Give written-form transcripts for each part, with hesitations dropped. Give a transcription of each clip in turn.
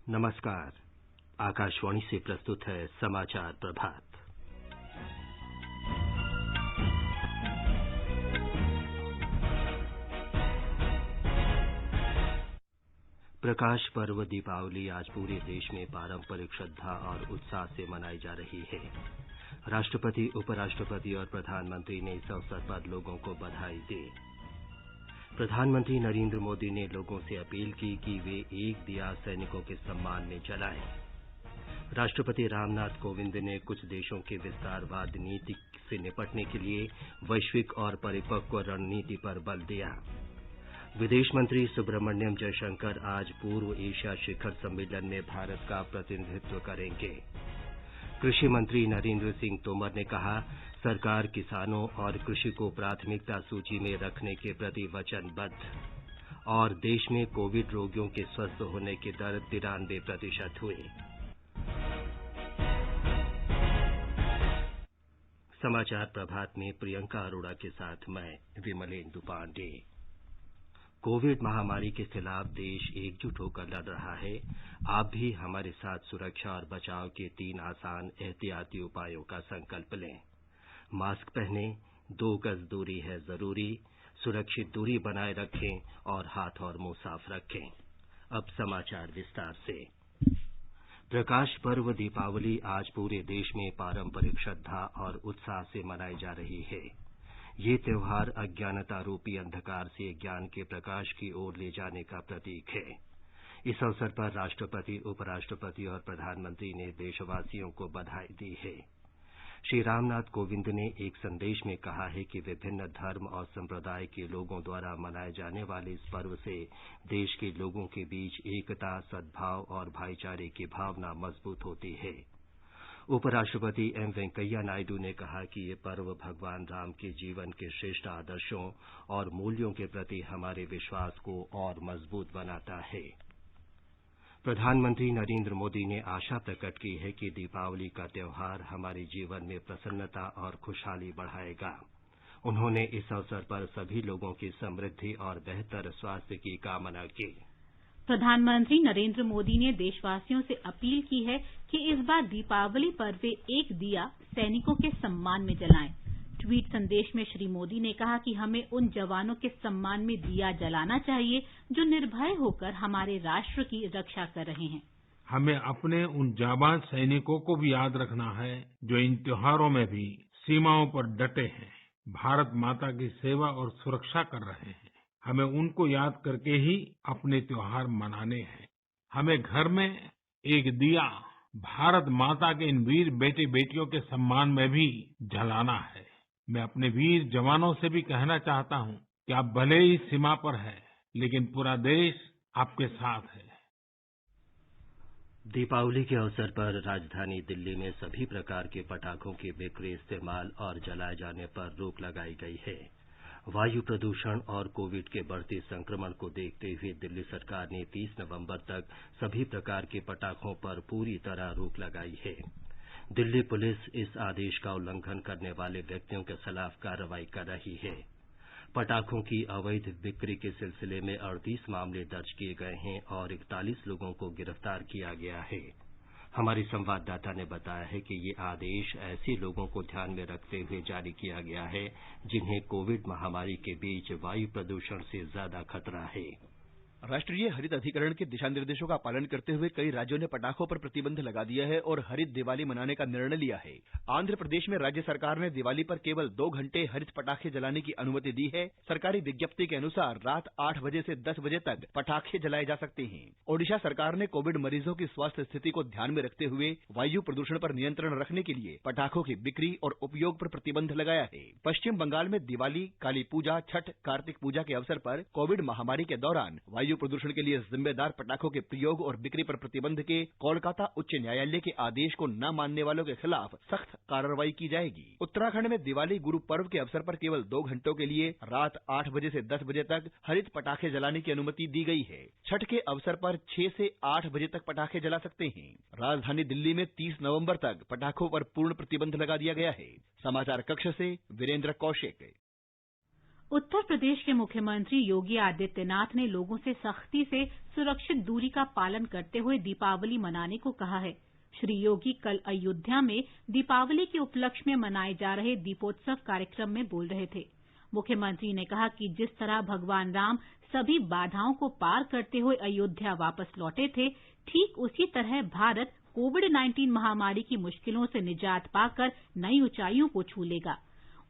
नमस्कार। आकाशवाणी से प्रस्तुत है समाचार प्रभात। प्रकाश पर्व दीपावली आज पूरे देश में पारंपरिक श्रद्धा और उत्साह से मनाई जा रही है। राष्ट्रपति, उपराष्ट्रपति और प्रधानमंत्री ने इस अवसर पर लोगों को बधाई दी। प्रधानमंत्री नरेंद्र मोदी ने लोगों से अपील की कि वे एक दिया सैनिकों के सम्मान में जलाएं। राष्ट्रपति रामनाथ कोविंद ने कुछ देशों के विस्तारवाद नीति से निपटने के लिए वैश्विक और परिपक्व रणनीति पर बल दिया। विदेश मंत्री सुब्रमण्यम जयशंकर आज पूर्व एशिया शिखर सम्मेलन में भारत का प्रतिनिधित्व करेंगे। कृषि मंत्री नरेंद्र सिंह तोमर ने कहा, सरकार किसानों और कृषि को प्राथमिकता सूची में रखने के प्रति वचनबद्ध। और देश में कोविड रोगियों के स्वस्थ होने की दर 93% हुई। समाचार प्रभात में प्रियंका अरोड़ा के साथ मैं विमलेंदु पांडे। कोविड महामारी के खिलाफ देश एकजुट होकर लड़ रहा है। आप भी हमारे साथ सुरक्षा और बचाव के 3 आसान एहतियाती उपायों का संकल्प लें। मास्क पहनें, 2 गज दूरी है जरूरी, सुरक्षित दूरी बनाए रखें और हाथ और मुंह साफ रखें। अब समाचार विस्तार से। प्रकाश पर्व दीपावली आज पूरे देश में पारंपरिक श्रद्धा और उत्साह से मनाई जा रही है। ये त्योहार अज्ञानता रूपी अंधकार से ज्ञान के प्रकाश की ओर ले जाने का प्रतीक है। इस अवसर पर राष्ट्रपति, उपराष्ट्रपति और प्रधानमंत्री ने देशवासियों को बधाई दी है। श्री रामनाथ कोविंद ने एक संदेश में कहा है कि विभिन्न धर्म और संप्रदाय के लोगों द्वारा मनाए जाने वाले इस पर्व से देश के लोगों के बीच एकता, सद्भाव और भाईचारे की भावना मजबूत होती है। उपराष्ट्रपति एम वेंकैया नायडू ने कहा कि ये पर्व भगवान राम के जीवन के श्रेष्ठ आदर्शों और मूल्यों के प्रति हमारे विश्वास को और मजबूत बनाता है। प्रधानमंत्री नरेंद्र मोदी ने आशा प्रकट की है कि दीपावली का त्योहार हमारे जीवन में प्रसन्नता और खुशहाली बढ़ाएगा। उन्होंने इस अवसर पर सभी लोगों की समृद्धि और बेहतर स्वास्थ्य की कामना की। प्रधानमंत्री नरेंद्र मोदी ने देशवासियों से अपील की है कि इस बार दीपावली पर वे एक दिया सैनिकों के सम्मान में जलाएं। ट्वीट संदेश में श्री मोदी ने कहा कि हमें उन जवानों के सम्मान में दिया जलाना चाहिए जो निर्भय होकर हमारे राष्ट्र की रक्षा कर रहे हैं। हमें अपने उन जाबाज सैनिकों को भी याद रखना है जो इन त्योहारों में भी सीमाओं पर डटे हैं, भारत माता की सेवा और सुरक्षा कर रहे हैं। हमें उनको याद करके ही अपने त्योहार मनाने हैं। हमें घर में एक दिया भारत माता के इन वीर बेटे बेटियों के सम्मान में भी जलाना है। मैं अपने वीर जवानों से भी कहना चाहता हूं कि आप भले ही सीमा पर हैं, लेकिन पूरा देश आपके साथ है। दीपावली के अवसर पर राजधानी दिल्ली में सभी प्रकार के पटाखों की बिक्री, इस्तेमाल और जलाए जाने पर रोक लगाई गई है। वायु प्रदूषण और कोविड के बढ़ते संक्रमण को देखते हुए दिल्ली सरकार ने 30 नवंबर तक सभी प्रकार के पटाखों पर पूरी तरह रोक लगाई है। दिल्ली पुलिस इस आदेश का उल्लंघन करने वाले व्यक्तियों के खिलाफ कार्रवाई कर रही है। पटाखों की अवैध बिक्री के सिलसिले में 38 मामले दर्ज किए गए हैं और 41 लोगों को गिरफ्तार किया गया है। हमारे संवाददाता ने बताया है कि ये आदेश ऐसे लोगों को ध्यान में रखते हुए जारी किया गया है जिन्हें कोविड महामारी के बीच वायु प्रदूषण से ज्यादा खतरा है। राष्ट्रीय हरित अधिकरण के दिशा निर्देशों का पालन करते हुए कई राज्यों ने पटाखों पर प्रतिबंध लगा दिया है और हरित दिवाली मनाने का निर्णय लिया है। आंध्र प्रदेश में राज्य सरकार ने दिवाली पर केवल 2 घंटे हरित पटाखे जलाने की अनुमति दी है। सरकारी विज्ञप्ति के अनुसार रात 8 बजे से 10 बजे तक पटाखे जलाए जा सकते हैं। ओडिशा सरकार ने कोविड मरीजों की स्वास्थ्य स्थिति को ध्यान में रखते हुए वायु प्रदूषण पर नियंत्रण रखने के लिए पटाखों की बिक्री और उपयोग पर प्रतिबंध लगाया है। पश्चिम बंगाल में दिवाली, काली पूजा, छठ, कार्तिक पूजा के अवसर पर कोविड महामारी के दौरान वायु प्रदूषण के लिए जिम्मेदार पटाखों के प्रयोग और बिक्री पर प्रतिबंध के कोलकाता उच्च न्यायालय के आदेश को न मानने वालों के खिलाफ सख्त कार्रवाई की जाएगी। उत्तराखंड में दिवाली गुरु पर्व के अवसर पर केवल 2 घंटों के लिए रात 8 बजे से 10 बजे तक हरित पटाखे जलाने की अनुमति दी गई है। छठ के अवसर पर 6 से 8 बजे तक पटाखे जला सकते हैं। राजधानी दिल्ली में 30 नवंबर तक पटाखों पर पूर्ण प्रतिबंध लगा दिया गया है। समाचार कक्ष से वीरेंद्र कौशिक। उत्तर प्रदेश के मुख्यमंत्री योगी आदित्यनाथ ने लोगों से सख्ती से सुरक्षित दूरी का पालन करते हुए दीपावली मनाने को कहा है। श्री योगी कल अयोध्या में दीपावली के उपलक्ष्य में मनाए जा रहे दीपोत्सव कार्यक्रम में बोल रहे थे। मुख्यमंत्री ने कहा कि जिस तरह भगवान राम सभी बाधाओं को पार करते हुए अयोध्या वापस लौटे थे, ठीक उसी तरह भारत कोविड-19 महामारी की मुश्किलों से निजात पाकर नई ऊंचाइयों को छू लेगा।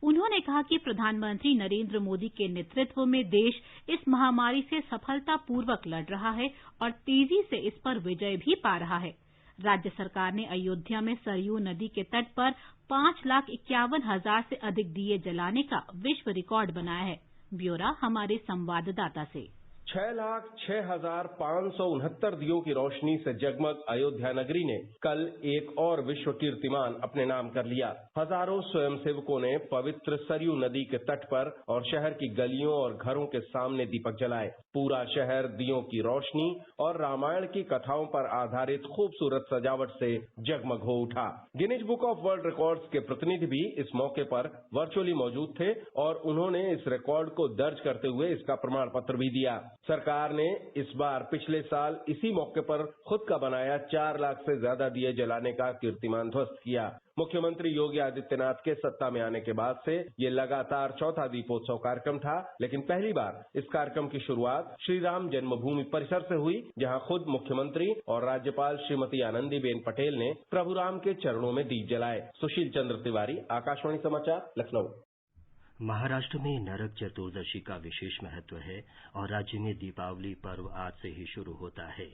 उन्होंने कहा कि प्रधानमंत्री नरेंद्र मोदी के नेतृत्व में देश इस महामारी से सफलतापूर्वक लड़ रहा है और तेजी से इस पर विजय भी पा रहा है। राज्य सरकार ने अयोध्या में सरयू नदी के तट पर 5,51,000 से अधिक दिए जलाने का विश्व रिकॉर्ड बनाया है। ब्यौरा हमारे संवाददाता से। 6,06,569 दियों की रोशनी से जगमग अयोध्या नगरी ने कल एक और विश्व कीर्तिमान अपने नाम कर लिया। हजारों स्वयंसेवकों ने पवित्र सरयू नदी के तट पर और शहर की गलियों और घरों के सामने दीपक जलाए। पूरा शहर दियों की रोशनी और रामायण की कथाओं पर आधारित खूबसूरत सजावट से जगमग हो उठा। Guinness book of world records के प्रतिनिधि भी इस मौके पर वर्चुअली मौजूद थे और उन्होंने इस रिकॉर्ड को दर्ज करते हुए इसका प्रमाण पत्र भी दिया। सरकार ने इस बार पिछले साल इसी मौके पर खुद का बनाया 4 लाख से ज्यादा दिए जलाने का कीर्तिमान ध्वस्त किया। मुख्यमंत्री योगी आदित्यनाथ के सत्ता में आने के बाद से ये लगातार चौथा दीपोत्सव कार्यक्रम था, लेकिन पहली बार इस कार्यक्रम की शुरुआत श्री राम जन्मभूमि परिसर से हुई, जहां खुद मुख्यमंत्री और राज्यपाल श्रीमती आनंदीबेन पटेल ने प्रभु राम के चरणों में दीप जलाए। सुशील चंद्र तिवारी, आकाशवाणी समाचार, लखनऊ। महाराष्ट्र में नरक चतुर्दशी का विशेष महत्व है और राज्य में दीपावली पर्व आज से ही शुरू होता है,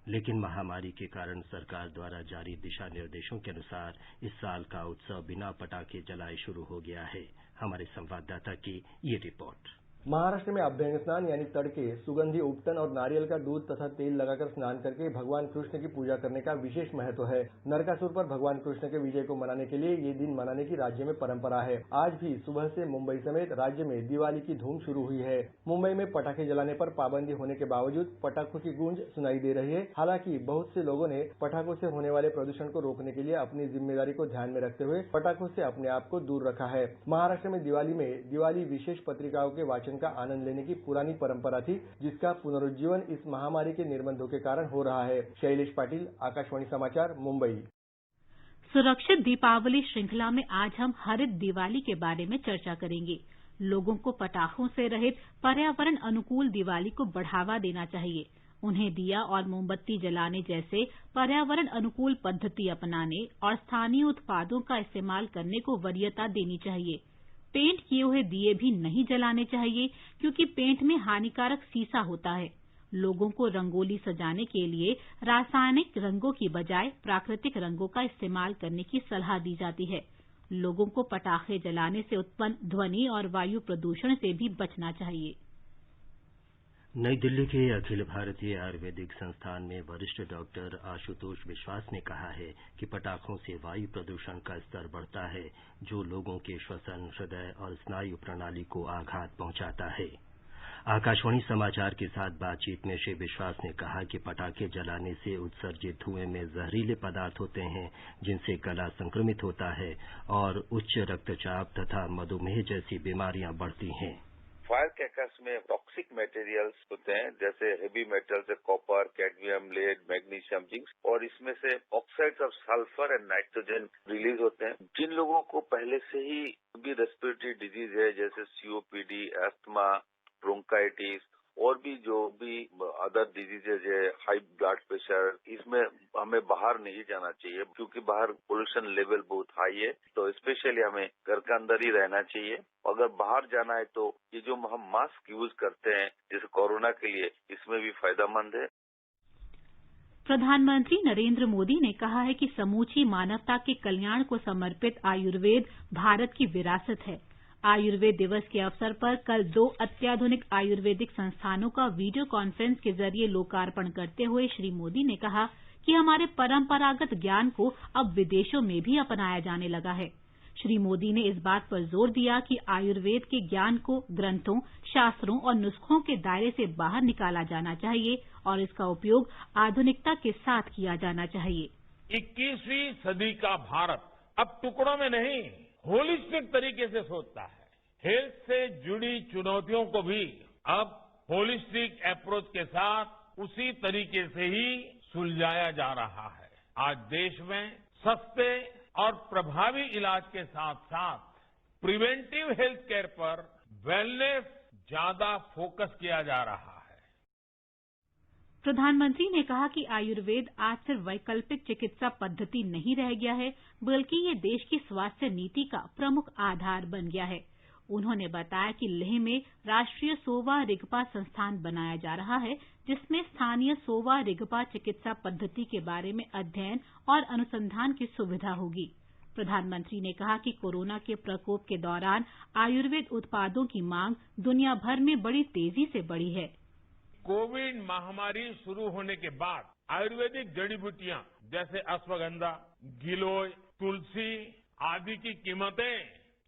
लेकिन महामारी के कारण सरकार द्वारा जारी दिशा निर्देशों के अनुसार इस साल का उत्सव बिना पटाखे जलाए शुरू हो गया है। हमारे संवाददाता की ये रिपोर्ट। महाराष्ट्र में अभ्यंग स्नान यानी तड़के सुगंधी उपटन और नारियल का दूध तथा तेल लगाकर स्नान करके भगवान कृष्ण की पूजा करने का विशेष महत्व है। नरकासुर पर भगवान कृष्ण के विजय को मनाने के लिए ये दिन मनाने की राज्य में परंपरा है। आज भी सुबह से मुंबई समेत राज्य में दिवाली की धूम शुरू हुई है। मुंबई में पटाखे जलाने पर पाबंदी होने के बावजूद पटाखों की गूंज सुनाई दे रही है। हालांकि बहुत से लोगों ने पटाखों से होने वाले प्रदूषण को रोकने के लिए अपनी जिम्मेदारी को ध्यान में रखते हुए पटाखों से अपने आप को दूर रखा है। महाराष्ट्र में दिवाली विशेष पत्रिकाओं के वाचन का आनंद लेने की पुरानी परंपरा थी, जिसका पुनरुज्जीवन इस महामारी के निर्बंधों के कारण हो रहा है। शैलेश पाटिल, आकाशवाणी समाचार, मुंबई। सुरक्षित दीपावली श्रृंखला में आज हम हरित दिवाली के बारे में चर्चा करेंगे। लोगों को पटाखों से रहित पर्यावरण अनुकूल दिवाली को बढ़ावा देना चाहिए। उन्हें दिया और मोमबत्ती जलाने जैसे पर्यावरण अनुकूल पद्धति अपनाने और स्थानीय उत्पादों का इस्तेमाल करने को वरीयता देनी चाहिए। पेंट किए हुए दिए भी नहीं जलाने चाहिए, क्योंकि पेंट में हानिकारक सीसा होता है। लोगों को रंगोली सजाने के लिए रासायनिक रंगों की बजाय प्राकृतिक रंगों का इस्तेमाल करने की सलाह दी जाती है। लोगों को पटाखे जलाने से उत्पन्न ध्वनि और वायु प्रदूषण से भी बचना चाहिए। नई दिल्ली के अखिल भारतीय आयुर्वेदिक संस्थान में वरिष्ठ डॉक्टर आशुतोष विश्वास ने कहा है कि पटाखों से वायु प्रदूषण का स्तर बढ़ता है, जो लोगों के श्वसन, हृदय और स्नायु प्रणाली को आघात पहुंचाता है। आकाशवाणी समाचार के साथ बातचीत में श्री विश्वास ने कहा कि पटाखे जलाने से उत्सर्जित धुएं में जहरीले पदार्थ होते हैं, जिनसे गला संक्रमित होता है और उच्च रक्तचाप तथा मधुमेह जैसी बीमारियां बढ़ती हैं। फायर क्रैकर्स में टॉक्सिक मटेरियल्स होते हैं, जैसे heavy metals, copper, cadmium, lead, magnesium, zinc, और इसमें से oxides of sulphur and nitrogen release होते हैं। जिन लोगों को पहले से ही भी रेस्पिरेटरी डिजीज है, जैसे सीओपीडी, अस्थमा, ब्रोंकाइटिस और भी जो भी अदर डिजीजेज है, हाई ब्लड प्रेशर, इसमें हमें बाहर नहीं जाना चाहिए, क्योंकि बाहर पोल्यूशन लेवल बहुत हाई है। तो स्पेशली हमें घर के अंदर ही रहना चाहिए। अगर बाहर जाना है तो ये जो हम मास्क यूज करते हैं जैसे कोरोना के लिए, इसमें भी फायदेमंद है। प्रधानमंत्री नरेंद्र मोदी ने कहा है कि समूची मानवता के कल्याण को समर्पित आयुर्वेद भारत की विरासत है। आयुर्वेद दिवस के अवसर पर कल 2 अत्याधुनिक आयुर्वेदिक संस्थानों का वीडियो कॉन्फ्रेंस के जरिए लोकार्पण करते हुए श्री मोदी ने कहा कि हमारे परंपरागत ज्ञान को अब विदेशों में भी अपनाया जाने लगा है। श्री मोदी ने इस बात पर जोर दिया कि आयुर्वेद के ज्ञान को ग्रंथों, शास्त्रों और नुस्खों के दायरे से बाहर निकाला जाना चाहिए और इसका उपयोग आधुनिकता के साथ किया जाना चाहिए। 21वीं सदी का भारत अब टुकड़ों में नहीं, होलिस्टिक तरीके से सोचता है। हेल्थ से जुड़ी चुनौतियों को भी अब होलिस्टिक अप्रोच के साथ उसी तरीके से ही सुलझाया जा रहा है। आज देश में सस्ते और प्रभावी इलाज के साथ साथ प्रिवेंटिव हेल्थ केयर पर वेलनेस ज्यादा फोकस किया जा रहा है। प्रधानमंत्री ने कहा कि आयुर्वेद आज सिर्फ वैकल्पिक चिकित्सा पद्धति नहीं रह गया है, बल्कि ये देश की स्वास्थ्य नीति का प्रमुख आधार बन गया है। उन्होंने बताया कि लेह में राष्ट्रीय सोवा रिगपा संस्थान बनाया जा रहा है, जिसमें स्थानीय सोवा रिगपा चिकित्सा पद्धति के बारे में अध्ययन और अनुसंधान की सुविधा होगी। प्रधानमंत्री ने कहा कि कोरोना के प्रकोप के दौरान आयुर्वेद उत्पादों की मांग दुनिया भर में बड़ी तेजी से बढ़ी है। कोविड महामारी शुरू होने के बाद आयुर्वेदिक जड़ी बूटियां जैसे अश्वगंधा, गिलोय, तुलसी आदि की कीमतें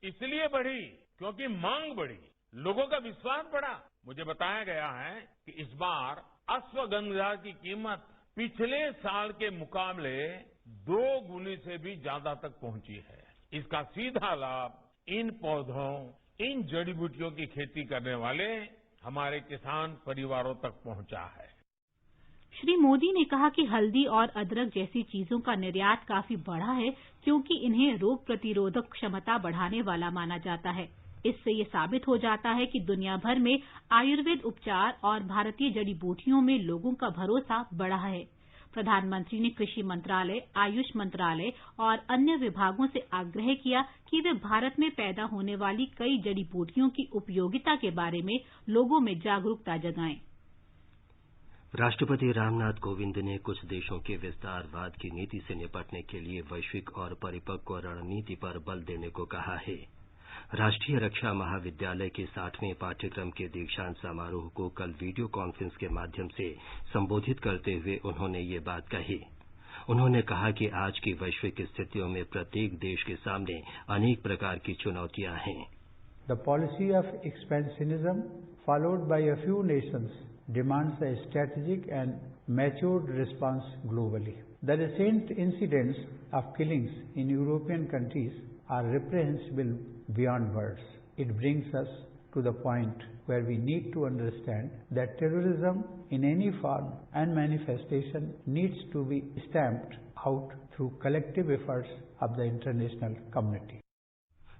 इसलिए बढ़ी क्योंकि मांग बढ़ी, लोगों का विश्वास बढ़ा। मुझे बताया गया है कि इस बार अश्वगंधा की कीमत पिछले साल के मुकाबले 2 गुनी से भी ज्यादा तक पहुंची है। इसका सीधा लाभ इन पौधों, इन जड़ी बूटियों की खेती करने वाले हमारे किसान परिवारों तक पहुंचा है। श्री मोदी ने कहा कि हल्दी और अदरक जैसी चीजों का निर्यात काफी बढ़ा है, क्योंकि इन्हें रोग प्रतिरोधक क्षमता बढ़ाने वाला माना जाता है। इससे ये साबित हो जाता है कि दुनिया भर में आयुर्वेद उपचार और भारतीय जड़ी बूटियों में लोगों का भरोसा बढ़ा है। प्रधानमंत्री ने कृषि मंत्रालय, आयुष मंत्रालय और अन्य विभागों से आग्रह किया कि वे भारत में पैदा होने वाली कई जड़ी बूटियों की उपयोगिता के बारे में लोगों में जागरूकता जगाएं। राष्ट्रपति रामनाथ कोविंद ने कुछ देशों के विस्तारवाद की नीति से निपटने के लिए वैश्विक और परिपक्व रणनीति पर बल देने को कहा है। राष्ट्रीय रक्षा महाविद्यालय के 60वें पाठ्यक्रम के दीक्षांत समारोह को कल वीडियो कॉन्फ्रेंस के माध्यम से संबोधित करते हुए उन्होंने ये बात कही। उन्होंने कहा कि आज की वैश्विक स्थितियों में प्रत्येक देश के सामने अनेक प्रकार की चुनौतियां हैं। The policy of expansionism followed by a few nations demands a strategic and matured response globally. The recent incidents of killings in European countries are reprehensible beyond words. It brings us to the point where we need to understand that terrorism in any form and manifestation needs to be stamped out through collective efforts of the international community.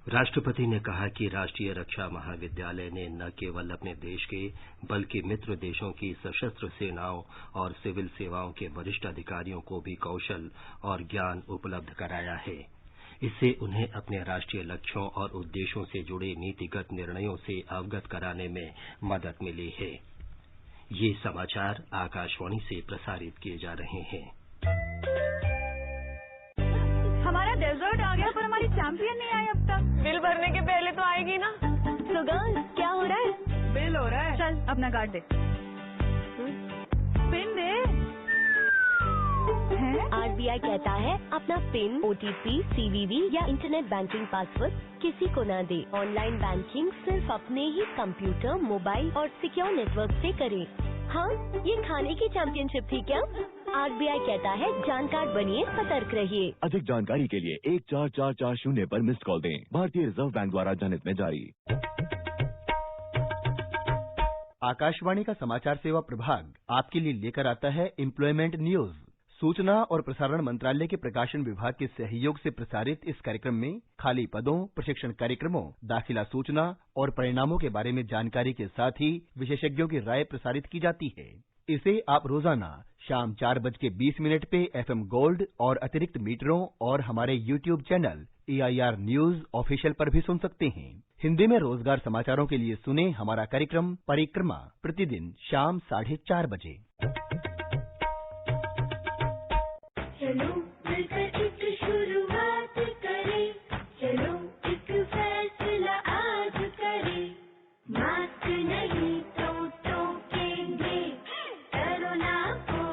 राष्ट्रपति ने कहा कि राष्ट्रीय रक्षा महाविद्यालय ने न केवल अपने देश के बल्कि मित्र देशों की सशस्त्र सेनाओं और सिविल सेवाओं के वरिष्ठ अधिकारियों को भी कौशल और ज्ञान उपलब्ध कराया है। इससे उन्हें अपने राष्ट्रीय लक्ष्यों और उद्देश्यों से जुड़े नीतिगत निर्णयों से अवगत कराने में मदद मिली है। ये समाचार आकाशवाणी से प्रसारित किए जा रहे हैं। हमारा डेजर्ट आ गया पर हमारी चैंपियन नहीं आई अब तक। बिल भरने के पहले तो आएगी ना। तो गर्ल क्या हो रहा है? बिल हो रहा है। चल अपना कार्ड दे। पिन दे। RBI कहता है अपना पिन, OTP, CVV या इंटरनेट बैंकिंग पासवर्ड किसी को न दे। ऑनलाइन बैंकिंग सिर्फ अपने ही कंप्यूटर, मोबाइल और सिक्योर नेटवर्क से करें। हाँ, ये खाने की चैंपियनशिप थी क्या? RBI कहता है जानकार बनिए, सतर्क रहिए। अधिक जानकारी के लिए 14440 पर मिस्ड कॉल दें। भारतीय रिजर्व बैंक द्वारा जनहित में जारी। आकाशवाणी का समाचार सेवा प्रभाग आपके लिए लेकर आता है एम्प्लॉयमेंट न्यूज। सूचना और प्रसारण मंत्रालय के प्रकाशन विभाग के सहयोग से प्रसारित इस कार्यक्रम में खाली पदों, प्रशिक्षण कार्यक्रमों, दाखिला सूचना और परिणामों के बारे में जानकारी के साथ ही विशेषज्ञों की राय प्रसारित की जाती है। इसे आप रोजाना शाम 4:20 पे FM गोल्ड और अतिरिक्त मीटरों और हमारे YouTube channel AIR news official पर भी सुन सकते हैं। हिंदी में रोजगार समाचारों के लिए सुने हमारा कार्यक्रम परिक्रमा प्रतिदिन शाम 4:30 बजे। चलो मिलकर एक शुरुआत करें, चलो एक फैसला आज करें, मास्क नहीं तो टोकेंगे, कोरोना को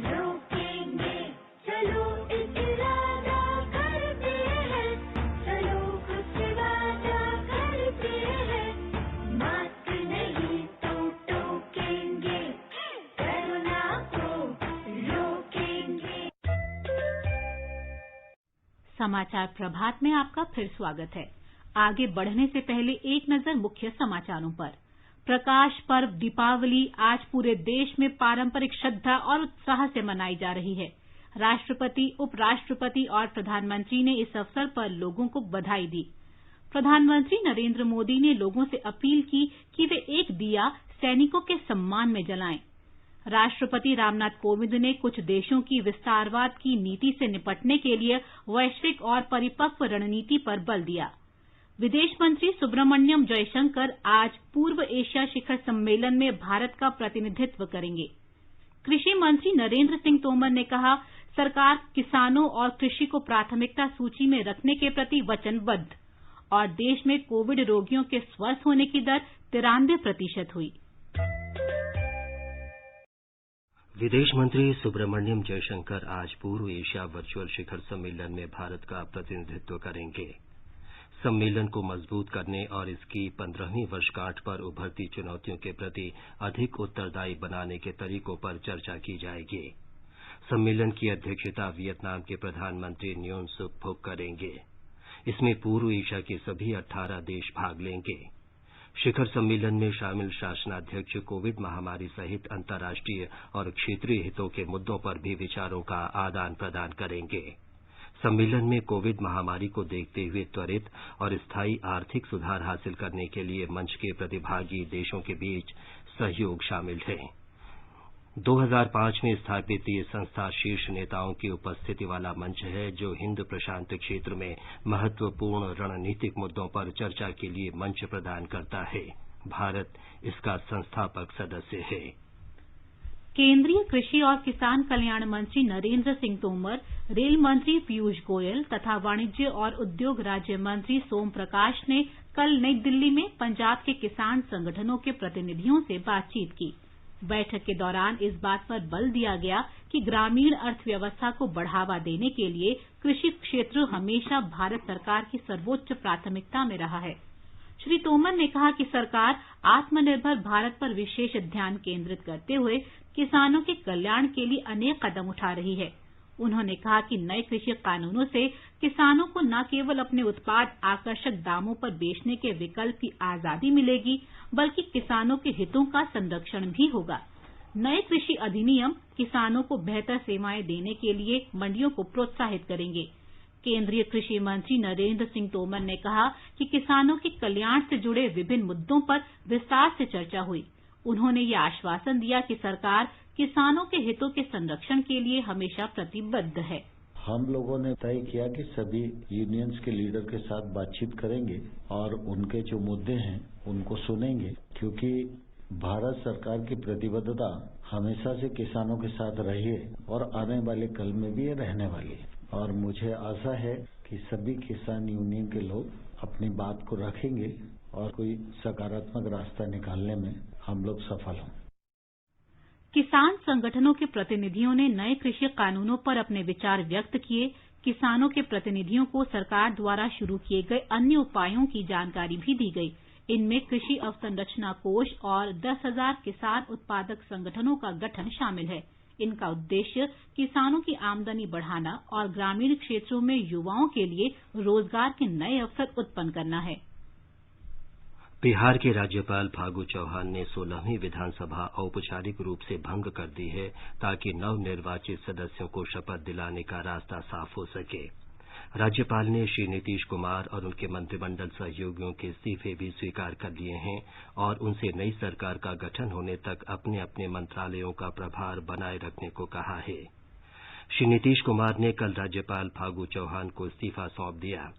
रोकेंगे, चलो एक इरादा करते हैं, चलो कुछ वादा करते हैं, मास्क नहीं तो टोकेंगे, कोरोना को रोकेंगे। समाचार प्रभात में आपका फिर स्वागत है। आगे बढ़ने से पहले एक नजर मुख्य समाचारों पर। प्रकाश पर्व दीपावली आज पूरे देश में पारंपरिक श्रद्धा और उत्साह से मनाई जा रही है। राष्ट्रपति, उपराष्ट्रपति और प्रधानमंत्री ने इस अवसर पर लोगों को बधाई दी। प्रधानमंत्री नरेंद्र मोदी ने लोगों से अपील की कि वे एक दिया सैनिकों के सम्मान में जलाएं। राष्ट्रपति रामनाथ कोविंद ने कुछ देशों की विस्तारवाद की नीति से निपटने के लिए वैश्विक और परिपक्व रणनीति पर बल दिया। विदेश मंत्री सुब्रमण्यम जयशंकर आज पूर्व एशिया शिखर सम्मेलन में भारत का प्रतिनिधित्व करेंगे। कृषि मंत्री नरेंद्र सिंह तोमर ने कहा, सरकार किसानों और कृषि को प्राथमिकता सूची में रखने के प्रति वचनबद्ध और देश में कोविड रोगियों के स्वस्थ होने की दर 93% हुई। विदेश मंत्री सुब्रमण्यम जयशंकर आज पूर्व एशिया वर्चुअल शिखर सम्मेलन में भारत का प्रतिनिधित्व करेंगे। सम्मेलन को मजबूत करने और इसकी 15वीं वर्षगांठ पर उभरती चुनौतियों के प्रति अधिक उत्तरदायी बनाने के तरीकों पर चर्चा की जाएगी। सम्मेलन की अध्यक्षता वियतनाम के प्रधानमंत्री न्यून सुक फुक करेंगे। इसमें पूर्व एशिया के सभी 18 देश भाग लेंगे। शिखर सम्मेलन में शामिल शासनाध्यक्ष कोविड महामारी सहित अंतर्राष्ट्रीय और क्षेत्रीय हितों के मुद्दों पर भी विचारों का आदान प्रदान करेंगे। सम्मेलन में कोविड महामारी को देखते हुए त्वरित और स्थायी आर्थिक सुधार हासिल करने के लिए मंच के प्रतिभागी देशों के बीच सहयोग शामिल है। 2005 में स्थापित ये संस्था शीर्ष नेताओं की उपस्थिति वाला मंच है, जो हिंद प्रशांत क्षेत्र में महत्वपूर्ण रणनीतिक मुद्दों पर चर्चा के लिए मंच प्रदान करता है। भारत इसका संस्थापक सदस्य है। केंद्रीय कृषि और किसान कल्याण मंत्री नरेंद्र सिंह तोमर, रेल मंत्री पीयूष गोयल तथा वाणिज्य और उद्योग राज्य मंत्री सोम प्रकाश ने कल नई दिल्ली में पंजाब के किसान संगठनों के प्रतिनिधियों से बातचीत की। बैठक के दौरान इस बात पर बल दिया गया कि ग्रामीण अर्थव्यवस्था को बढ़ावा देने के लिए कृषि क्षेत्र हमेशा भारत सरकार की सर्वोच्च प्राथमिकता में रहा है। श्री तोमर ने कहा कि सरकार आत्मनिर्भर भारत पर विशेष ध्यान केंद्रित करते हुए किसानों के कल्याण के लिए अनेक कदम उठा रही है। उन्होंने कहा कि नए कृषि कानूनों से किसानों को न केवल अपने उत्पाद आकर्षक दामों पर बेचने के विकल्प की आजादी मिलेगी, बल्कि किसानों के हितों का संरक्षण भी होगा। नए कृषि अधिनियम किसानों को बेहतर सेवाएं देने के लिए मंडियों को प्रोत्साहित करेंगे। केंद्रीय कृषि मंत्री नरेंद्र सिंह तोमर ने कहा कि किसानों के कल्याण से जुड़े विभिन्न मुद्दों पर विस्तार से चर्चा हुई। उन्होंने ये आश्वासन दिया कि सरकार किसानों के हितों के संरक्षण के लिए हमेशा प्रतिबद्ध है। हम लोगों ने तय किया कि सभी यूनियंस के लीडर के साथ बातचीत करेंगे और उनके जो मुद्दे हैं उनको सुनेंगे, क्योंकि भारत सरकार की प्रतिबद्धता हमेशा से किसानों के साथ रही है और आने वाले कल में भी ये रहने वाली है। और मुझे आशा है कि सभी किसान यूनियन के लोग अपनी बात को रखेंगे और कोई सकारात्मक रास्ता निकालने में हम लोग सफल हों। किसान संगठनों के प्रतिनिधियों ने नए कृषि कानूनों पर अपने विचार व्यक्त किए। किसानों के प्रतिनिधियों को सरकार द्वारा शुरू किए गए अन्य उपायों की जानकारी भी दी गई। इनमें कृषि अवसंरचना कोष और 10,000 किसान उत्पादक संगठनों का गठन शामिल है। इनका उद्देश्य किसानों की आमदनी बढ़ाना और ग्रामीण क्षेत्रों में युवाओं के लिए रोजगार के नए अवसर उत्पन्न करना है। बिहार के राज्यपाल फागू चौहान ने 16वीं विधानसभा औपचारिक रूप से भंग कर दी है, ताकि नवनिर्वाचित सदस्यों को शपथ दिलाने का रास्ता साफ हो सके। राज्यपाल ने श्री नीतीश कुमार और उनके मंत्रिमंडल सहयोगियों के इस्तीफे भी स्वीकार कर लिए हैं और उनसे नई सरकार का गठन होने तक अपने अपने मंत्रालयों का प्रभार बनाए रखने को कहा है। श्री नीतीश कुमार ने कल राज्यपाल फागू चौहान को इस्तीफा सौंप दिया।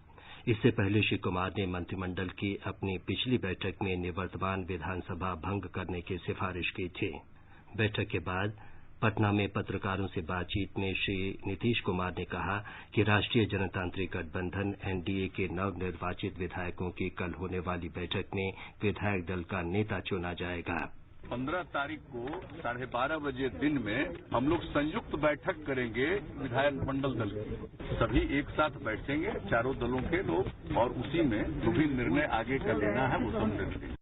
इससे पहले श्री कुमार ने मंत्रिमंडल की अपनी पिछली बैठक में निवर्तमान विधानसभा भंग करने की सिफारिश की थी। बैठक के बाद पटना में पत्रकारों से बातचीत में श्री नीतीश कुमार ने कहा कि राष्ट्रीय जनतांत्रिक गठबंधन एनडीए के नवनिर्वाचित विधायकों की कल होने वाली बैठक में विधायक दल का नेता चुना जाएगा। 15 तारीख को 12:30 बजे दिन में हम लोग संयुक्त बैठक करेंगे विधायक मंडल दल की। सभी एक साथ बैठेंगे चारों दलों के लोग और उसी में जो भी निर्णय आगे का लेना है वो सब निर्णय।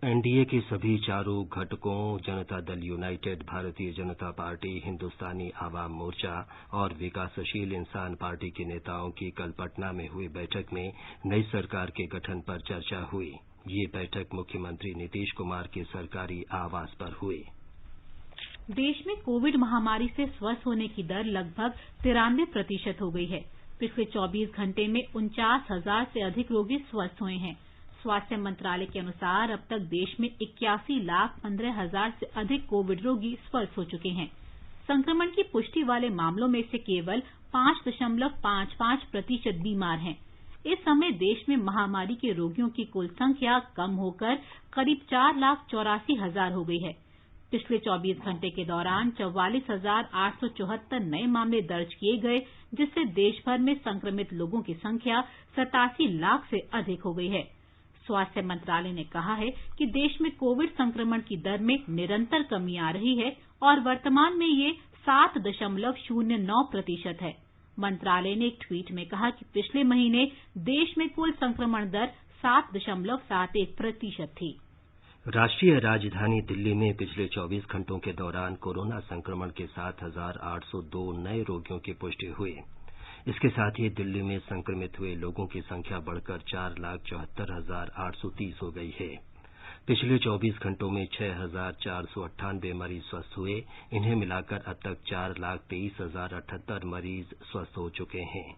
एनडीए के सभी चारों घटकों जनता दल यूनाइटेड, भारतीय जनता पार्टी, हिंदुस्तानी आवाम मोर्चा और विकासशील इंसान पार्टी के नेताओं की कल पटना में हुई बैठक में नई सरकार के गठन पर चर्चा हुई। ये बैठक मुख्यमंत्री नीतीश कुमार के सरकारी आवास पर हुई। देश में कोविड महामारी से स्वस्थ होने की दर लगभग 93% हो गई है। पिछले 24 घंटे में 49,000 से अधिक रोगी स्वस्थ हुए हैं। स्वास्थ्य मंत्रालय के अनुसार अब तक देश में 81,15,000 से अधिक कोविड रोगी स्वस्थ हो चुके हैं। संक्रमण की पुष्टि वाले मामलों में से केवल 5.55% बीमार हैं। इस समय देश में महामारी के रोगियों की कुल संख्या कम होकर करीब 4,84,000 हो गई है। पिछले 24 घंटे के दौरान 44,874 नए मामले दर्ज किए गए, जिससे देश भर में संक्रमित लोगों की संख्या 87 लाख से अधिक हो गई है। स्वास्थ्य मंत्रालय ने कहा है कि देश में कोविड संक्रमण की दर में निरंतर कमी आ रही है और वर्तमान में ये 7.09% है। मंत्रालय ने एक ट्वीट में कहा कि पिछले महीने देश में कुल संक्रमण दर 7.71% थी। राष्ट्रीय राजधानी दिल्ली में पिछले 24 घंटों के दौरान कोरोना संक्रमण के 7,802 नए रोगियों की पुष्टि हुई। इसके साथ ही दिल्ली में संक्रमित हुए लोगों की संख्या बढ़कर 4,74,830 हो गई है। पिछले 24 घंटों में 6,498 मरीज स्वस्थ हुए। इन्हें मिलाकर अब तक 4,23,078 मरीज स्वस्थ हो चुके हैं।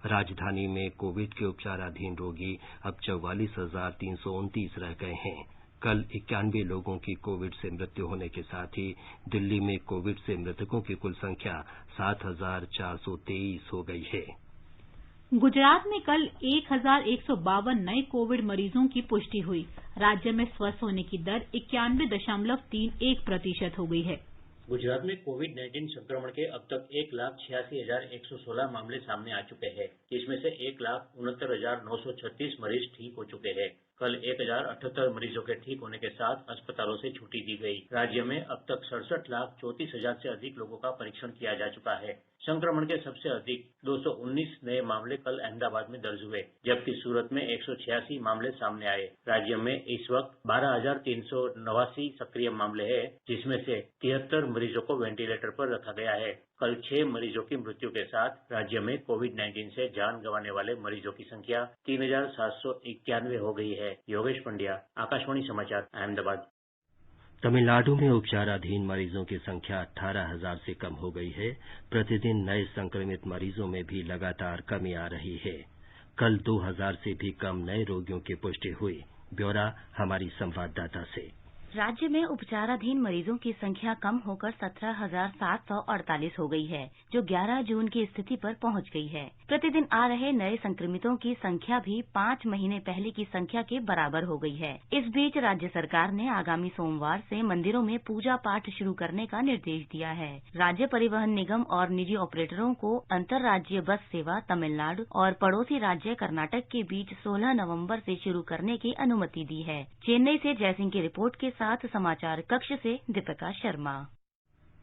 राजधानी में कोविड के उपचाराधीन रोगी अब 44,329 रह गए हैं। कल 91 लोगों की कोविड से मृत्यु होने के साथ ही दिल्ली में कोविड से मृतकों की कुल संख्या 7,423 हो गई है। गुजरात में कल 1,152 नए कोविड मरीजों की पुष्टि हुई। राज्य में स्वस्थ होने की दर 91.31% हो गई है। गुजरात में कोविड-19 संक्रमण के अब तक 1,86,116 मामले सामने आ चुके हैं, जिसमें से 1,69,936 मरीज ठीक हो चुके हैं। कल 1,078 मरीजों के ठीक होने के साथ अस्पतालों से छुट्टी दी गई। राज्य में अब तक 67,34,000 से अधिक लोगों का परीक्षण किया जा चुका है। संक्रमण के सबसे अधिक 219 नए मामले कल अहमदाबाद में दर्ज हुए, जबकि सूरत में 186 मामले सामने आए। राज्य में इस वक्त 12,389 सक्रिय मामले हैं, जिसमें से 73 मरीजों को वेंटिलेटर पर रखा गया है। कल 6 मरीजों की मृत्यु के साथ राज्य में कोविड-19 से जान गंवाने वाले मरीजों की संख्या 3,791 हो गई है। योगेश पंड्या, आकाशवाणी समाचार, अहमदाबाद। तमिलनाडु में उपचाराधीन मरीजों की संख्या 18,000 से कम हो गई है। प्रतिदिन नए संक्रमित मरीजों में भी लगातार कमी आ रही है। कल 2,000 से भी कम नए रोगियों की पुष्टि हुई। ब्यौरा हमारी संवाददाता से। राज्य में उपचाराधीन मरीजों की संख्या कम होकर 17,748 हो गई है, जो 11 जून की स्थिति पर पहुंच गई है। प्रतिदिन आ रहे नए संक्रमितों की संख्या भी 5 महीने पहले की संख्या के बराबर हो गई है। इस बीच राज्य सरकार ने आगामी सोमवार से मंदिरों में पूजा पाठ शुरू करने का निर्देश दिया है। राज्य परिवहन निगम और निजी ऑपरेटरों को अंतर्राज्यीय बस सेवा तमिलनाडु और पड़ोसी राज्य कर्नाटक के बीच 16 नवम्बर से शुरू करने की अनुमति दी है। चेन्नई से जयसिंह की रिपोर्ट के साथ समाचार कक्ष से दीपिका शर्मा।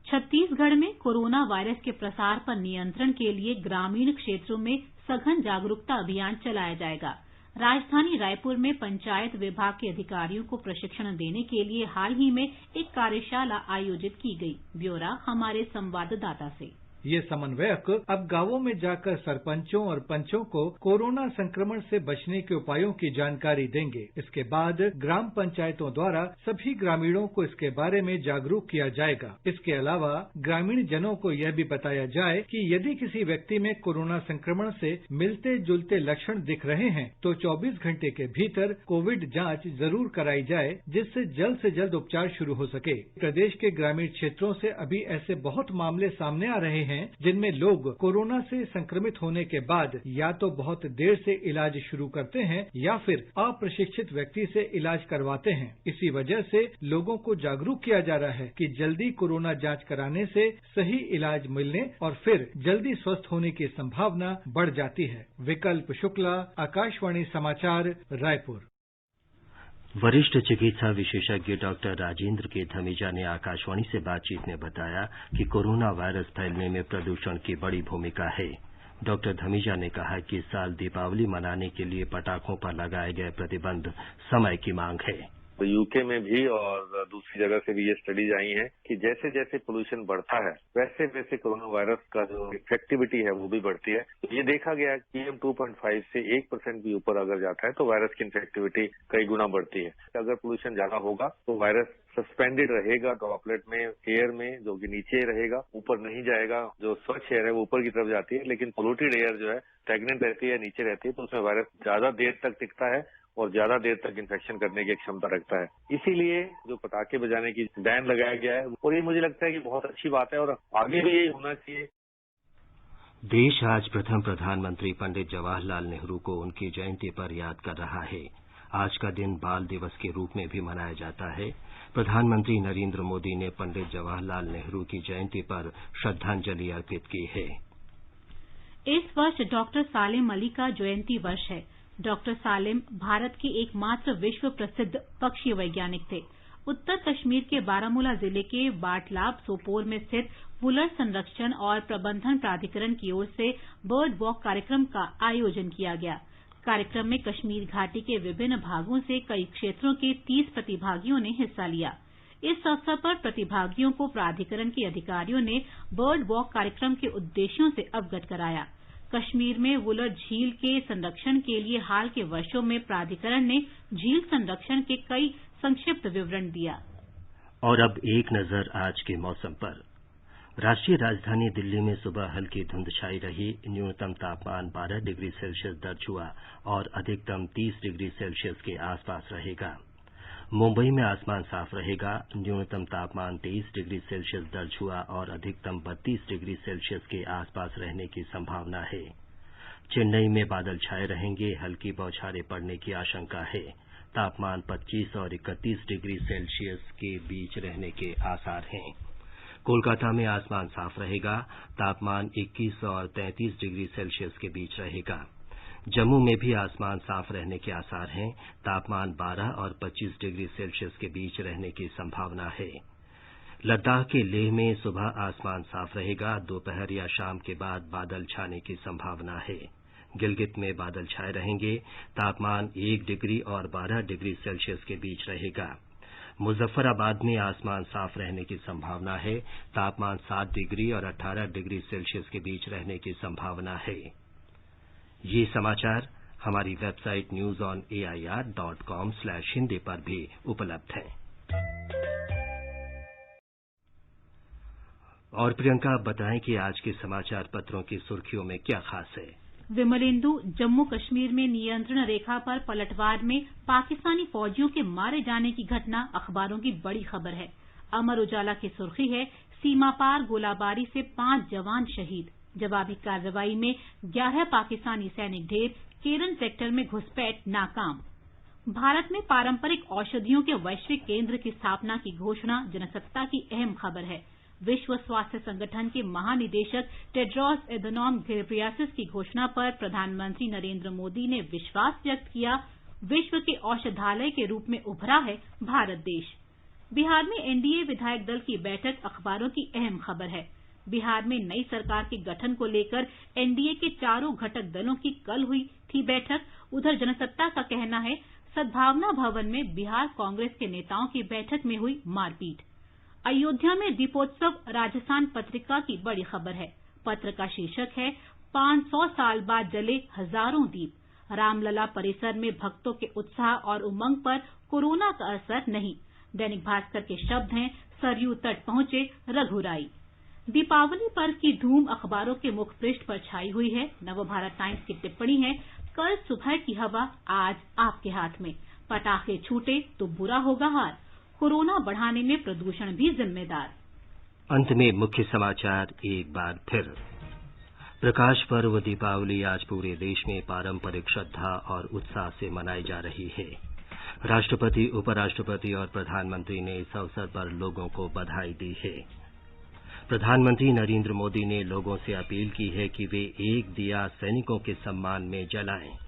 छत्तीसगढ़ में कोरोना वायरस के प्रसार पर नियंत्रण के लिए ग्रामीण क्षेत्रों में सघन जागरूकता अभियान चलाया जाएगा। राजधानी रायपुर में पंचायत विभाग के अधिकारियों को प्रशिक्षण देने के लिए हाल ही में एक कार्यशाला आयोजित की गई। ब्यौरा हमारे संवाददाता से। ये समन्वयक अब गांवों में जाकर सरपंचों और पंचों को कोरोना संक्रमण से बचने के उपायों की जानकारी देंगे। इसके बाद ग्राम पंचायतों द्वारा सभी ग्रामीणों को इसके बारे में जागरूक किया जाएगा। इसके अलावा ग्रामीण जनों को यह भी बताया जाए कि यदि किसी व्यक्ति में कोरोना संक्रमण से मिलते जुलते लक्षण दिख रहे हैं तो 24 घंटे के भीतर कोविड जांच जरूर कराई जाए, जिससे जल्द से जल्द उपचार शुरू हो सके। प्रदेश के ग्रामीण क्षेत्रों से अभी ऐसे बहुत मामले सामने आ रहे हैं जिनमें लोग कोरोना से संक्रमित होने के बाद या तो बहुत देर से इलाज शुरू करते हैं या फिर अप्रशिक्षित व्यक्ति से इलाज करवाते हैं। इसी वजह से लोगों को जागरूक किया जा रहा है कि जल्दी कोरोना जांच कराने से सही इलाज मिलने और फिर जल्दी स्वस्थ होने की संभावना बढ़ जाती है। विकल्प शुक्ला, आकाशवाणी समाचार, रायपुर। वरिष्ठ चिकित्सा विशेषज्ञ डॉक्टर राजेंद्र के धमीजा ने आकाशवाणी से बातचीत में बताया कि कोरोना वायरस फैलने में प्रदूषण की बड़ी भूमिका है। डॉक्टर धमीजा ने कहा कि इस साल दीपावली मनाने के लिए पटाखों पर लगाए गए प्रतिबंध समय की मांग है। तो यूके में भी और दूसरी जगह से भी ये स्टडीज आई हैं कि जैसे जैसे पोल्यूशन बढ़ता है वैसे वैसे कोरोना वायरस का जो इफेक्टिविटी है वो भी बढ़ती है। तो ये देखा गया कि PM 2.5 से 1% भी ऊपर अगर जाता है तो वायरस की इफेक्टिविटी कई गुना बढ़ती है। अगर पोल्यूशन ज्यादा होगा तो वायरस सस्पेंडेड रहेगा ड्रॉपलेट में, एयर में, जो कि नीचे रहेगा, ऊपर नहीं जाएगा। जो स्वच्छ एयर है वो ऊपर की तरफ जाती है, लेकिन पोल्यूटेड एयर जो है स्टैग्नेंट रहती है, नीचे रहती है, तो उसमें वायरस ज्यादा देर तक टिकता है और ज्यादा देर तक इन्फेक्शन करने की क्षमता रखता है। इसीलिए जो पटाखे बजाने की बैन लगाया गया है और ये मुझे लगता है कि बहुत अच्छी बात है और आगे भी यही होना चाहिए। देश आज प्रथम प्रधानमंत्री पंडित जवाहरलाल नेहरू को उनकी जयंती पर याद कर रहा है। आज का दिन बाल दिवस के रूप में भी मनाया जाता है। प्रधानमंत्री नरेंद्र मोदी ने पंडित जवाहरलाल नेहरू की जयंती पर श्रद्धांजलि अर्पित की है। इस वर्ष डॉक्टर सालेम अली का जयंती वर्ष है। डॉक्टर सालेम भारत के एकमात्र विश्व प्रसिद्ध पक्षी वैज्ञानिक थे। उत्तर कश्मीर के बारामूला जिले के बाटलाब सोपोर में स्थित वुलर संरक्षण और प्रबंधन प्राधिकरण की ओर से बर्ड वॉक कार्यक्रम का आयोजन किया गया। कार्यक्रम में कश्मीर घाटी के विभिन्न भागों से कई क्षेत्रों के 30 प्रतिभागियों ने हिस्सा लिया। इस अवसर पर प्रतिभागियों को प्राधिकरण के अधिकारियों ने बर्ड वॉक कार्यक्रम के उद्देश्यों से अवगत कराया। कश्मीर में वुलर झील के संरक्षण के लिए हाल के वर्षों में प्राधिकरण ने झील संरक्षण के कई संक्षिप्त विवरण दिया। और अब एक नजर आज के मौसम पर। राष्ट्रीय राजधानी दिल्ली में सुबह हल्की धुंध छाई रही। न्यूनतम तापमान 12 डिग्री सेल्सियस दर्ज हुआ और अधिकतम 30 डिग्री सेल्सियस के आसपास रहेगा। मुंबई में आसमान साफ रहेगा। न्यूनतम तापमान 23 डिग्री सेल्सियस दर्ज हुआ और अधिकतम 32 डिग्री सेल्सियस के आसपास रहने की संभावना है। चेन्नई में बादल छाए रहेंगे। हल्की बौछारें पड़ने की आशंका है। तापमान 25 और 31 डिग्री सेल्सियस के बीच रहने के आसार हैं। कोलकाता में आसमान साफ रहेगा। तापमान 21 और 33 डिग्री सेल्सियस के बीच रहेगा। जम्मू में भी आसमान साफ रहने के आसार हैं। तापमान 12 और 25 डिग्री सेल्सियस के बीच रहने की संभावना है। लद्दाख के लेह में सुबह आसमान साफ रहेगा। दोपहर या शाम के बाद बादल छाने की संभावना है। गिलगित में बादल छाए रहेंगे। तापमान 1 डिग्री और 12 डिग्री सेल्सियस के बीच रहेगा। मुजफ्फराबाद में आसमान साफ रहने की संभावना है। तापमान 7 डिग्री और 18 डिग्री सेल्सियस के बीच रहने की संभावना है। ये समाचार हमारी वेबसाइट newsonair.com/hindi पर भी उपलब्ध हैं। और प्रियंका, बताएं कि आज के समाचार पत्रों की सुर्खियों में क्या खास है। विमलेंदु, जम्मू कश्मीर में नियंत्रण रेखा पर पलटवार में पाकिस्तानी फौजियों के मारे जाने की घटना अखबारों की बड़ी खबर है। अमर उजाला की सुर्खी है, सीमा पार गोलाबारी से 5 जवान शहीद। जवाबी कार्रवाई में 11 पाकिस्तानी सैनिक ढेर। केरन सेक्टर में घुसपैठ नाकाम। भारत में पारंपरिक औषधियों के वैश्विक केंद्र की स्थापना की घोषणा जनसत्ता की अहम खबर है। विश्व स्वास्थ्य संगठन के महानिदेशक टेड्रोस एधनॉम घेब्रेयेसस की घोषणा पर प्रधानमंत्री नरेंद्र मोदी ने विश्वास व्यक्त किया। विश्व के औषधालय के रूप में उभरा है भारत देश। बिहार में एनडीए विधायक दल की बैठक अखबारों की अहम खबर है। बिहार में नई सरकार के गठन को लेकर एनडीए के चारों घटक दलों की कल हुई थी बैठक। उधर जनसत्ता का कहना है, सद्भावना भवन में बिहार कांग्रेस के नेताओं की बैठक में हुई मारपीट। अयोध्या में दीपोत्सव राजस्थान पत्रिका की बड़ी खबर है। पत्र का शीर्षक है, 500 साल बाद जले हजारों दीप। रामलला परिसर में भक्तों के उत्साह और उमंग पर कोरोना का असर नहीं। दैनिक भास्कर के शब्द हैं, सरयू तट पहुंचे रघुराई। दीपावली पर्व की धूम अखबारों के मुख पृष्ठ पर छाई हुई है। नवभारत टाइम्स की टिप्पणी है, कल सुबह की हवा आज आपके हाथ में। पटाखे छूटे तो बुरा होगा हार। कोरोना बढ़ाने में प्रदूषण भी जिम्मेदार। अंत में मुख्य समाचार एक बार फिर। प्रकाश पर्व दीपावली आज पूरे देश में पारंपरिक श्रद्धा और उत्साह से मनाई जा रही है। राष्ट्रपति, उपराष्ट्रपति और प्रधानमंत्री ने इस अवसर पर लोगों को बधाई दी है। प्रधानमंत्री नरेंद्र मोदी ने लोगों से अपील की है कि वे एक दिया सैनिकों के सम्मान में जलाएं।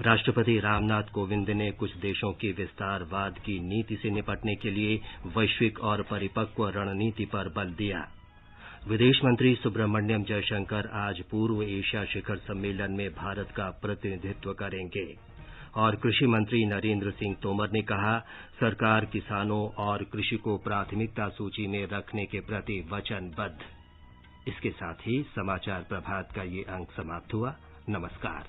राष्ट्रपति रामनाथ कोविंद ने कुछ देशों की विस्तारवाद की नीति से निपटने के लिए वैश्विक और परिपक्व रणनीति पर बल दिया। विदेश मंत्री सुब्रमण्यम जयशंकर आज पूर्व एशिया शिखर सम्मेलन में भारत का प्रतिनिधित्व करेंगे। और कृषि मंत्री नरेंद्र सिंह तोमर ने कहा, सरकार किसानों और कृषि को प्राथमिकता सूची में रखने के प्रति वचनबद्ध। इसके साथ ही समाचार प्रभात का ये अंक समाप्त हुआ। नमस्कार।